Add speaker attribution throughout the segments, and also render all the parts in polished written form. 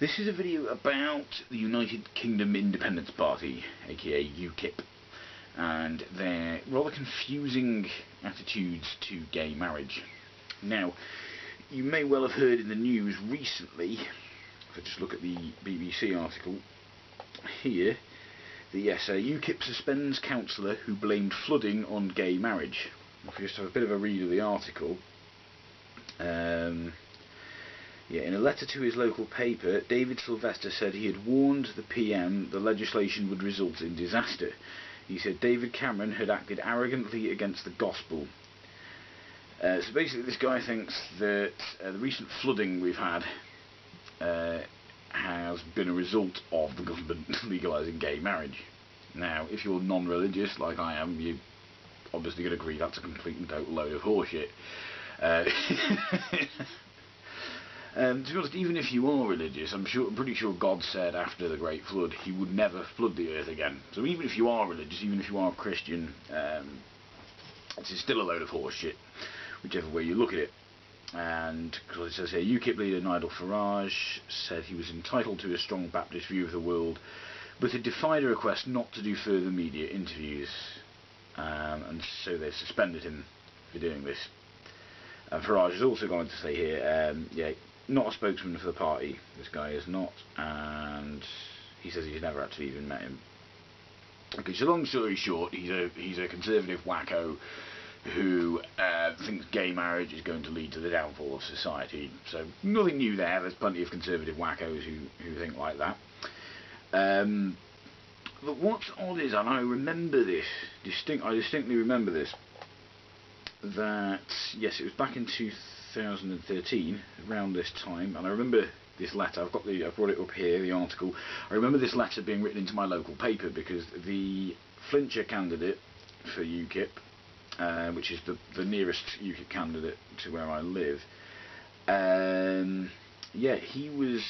Speaker 1: This is a video about the United Kingdom Independence Party, aka UKIP, and their rather confusing attitudes to gay marriage. Now, you may well have heard in the news recently, if I just look at the BBC article here, UKIP suspends councillor who blamed flooding on gay marriage. If you just have a bit of a read of the article. In a letter to his local paper, David Sylvester said he had warned the PM the legislation would result in disaster. He said David Cameron had acted arrogantly against the gospel. So basically this guy thinks that the recent flooding we've had has been a result of the government legalising gay marriage. Now, if you're non-religious like I am, you're obviously going to agree that's a complete and total load of horseshit. To be honest, even if you are religious, I'm pretty sure God said after the Great Flood He would never flood the earth again. So even if you are religious, even if you are a Christian, it's still a load of horseshit, whichever way you look at it. And because it says here, UKIP leader Nigel Farage said he was entitled to a strong Baptist view of the world, but had defied a request not to do further media interviews, and so they suspended him for doing this. Farage has also gone on to say here, not a spokesman for the party, this guy is not, and he says he's never actually even met him. Okay, so long story short, he's a conservative wacko who thinks gay marriage is going to lead to the downfall of society. So nothing new there, there's plenty of conservative wackos who think like that. But what's odd is, and I remember this, I distinctly remember this, that, yes, it was back in 2013, around this time, and I remember this letter, I've brought it up here, the article. I remember this letter being written into my local paper because the Flintshire candidate for UKIP, which is the nearest UKIP candidate to where I live, he was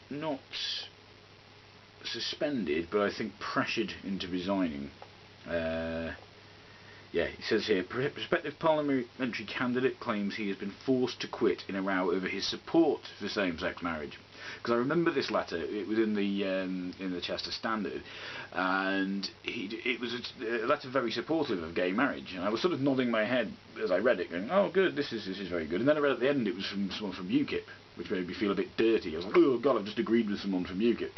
Speaker 1: not suspended, but I think pressured into resigning. It says here, prospective parliamentary candidate claims he has been forced to quit in a row over his support for same-sex marriage. Because I remember this letter, it was in the Chester Standard, and it was a letter very supportive of gay marriage, and I was sort of nodding my head as I read it, going, oh good, this is very good. And then I read at the end it was from someone from UKIP, which made me feel a bit dirty. I was like, oh god, I've just agreed with someone from UKIP.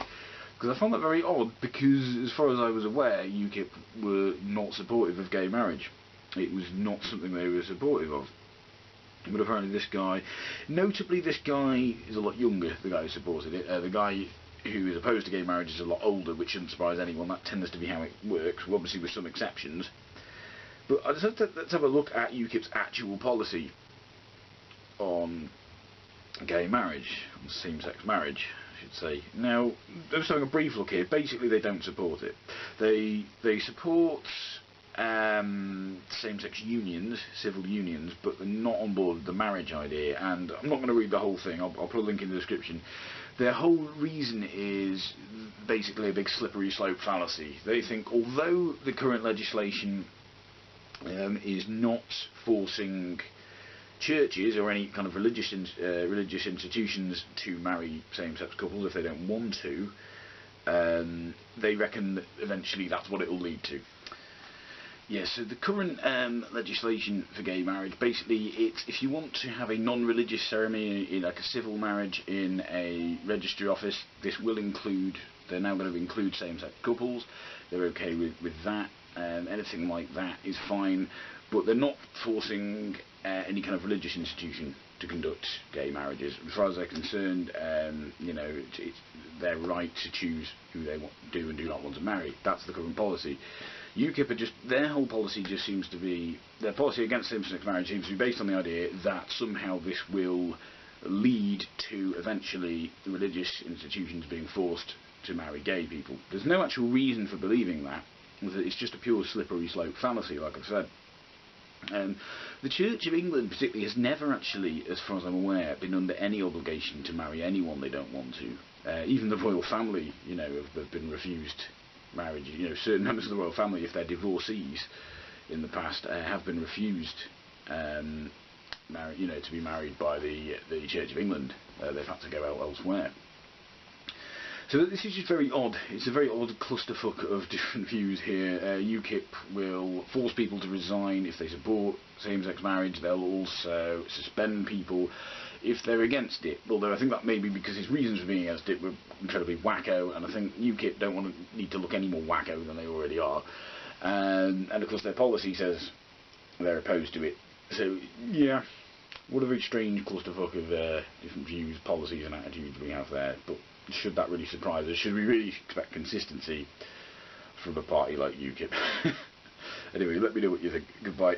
Speaker 1: Because I found that very odd, because as far as I was aware, UKIP were not supportive of gay marriage. It was not something they were supportive of. But apparently this guy, notably this guy is a lot younger, the guy who supported it. The guy who is opposed to gay marriage is a lot older, which shouldn't surprise anyone. That tends to be how it works, obviously with some exceptions. But let's have a look at UKIP's actual policy on gay marriage, on same-sex marriage, I should say. Now, I'm just having a brief look here. Basically, they don't support it. They support same-sex unions, civil unions, but they're not on board with the marriage idea. And I'm not going to read the whole thing. I'll put a link in the description. Their whole reason is basically a big slippery slope fallacy. They think although the current legislation is not forcing churches or any kind of religious institutions to marry same-sex couples if they don't want to, they reckon that eventually that's what it will lead to. So the current legislation for gay marriage, basically it's if you want to have a non-religious ceremony in like a civil marriage in a registry office, this will include, they're now going to include same-sex couples. They're okay with that. Anything like that is fine, but they're not forcing any kind of religious institution to conduct gay marriages. As far as they're concerned, it's their right to choose who they do and do not want to marry. That's the current policy. UKIP their whole policy just seems to be, their policy against same-sex marriage seems to be based on the idea that somehow this will lead to eventually religious institutions being forced to marry gay people. There's no actual reason for believing that. It's just a pure slippery slope fallacy, like I've said. The Church of England particularly has never actually, as far as I'm aware, been under any obligation to marry anyone they don't want to. Even the royal family, have been refused marriage. Certain members of the royal family, if they're divorcees in the past, have been refused to be married by the Church of England. They've had to go elsewhere. So this is just very odd. It's a very odd clusterfuck of different views here. UKIP will force people to resign if they support same-sex marriage. They'll also suspend people if they're against it. Although I think that may be because his reasons for being against it were incredibly wacko, and I think UKIP don't need to look any more wacko than they already are. And of course their policy says they're opposed to it. So yeah, what a very strange clusterfuck of different views, policies and attitudes we have there. But should that really surprise us? Should we really expect consistency from a party like UKIP? Anyway, let me know what you think. Goodbye.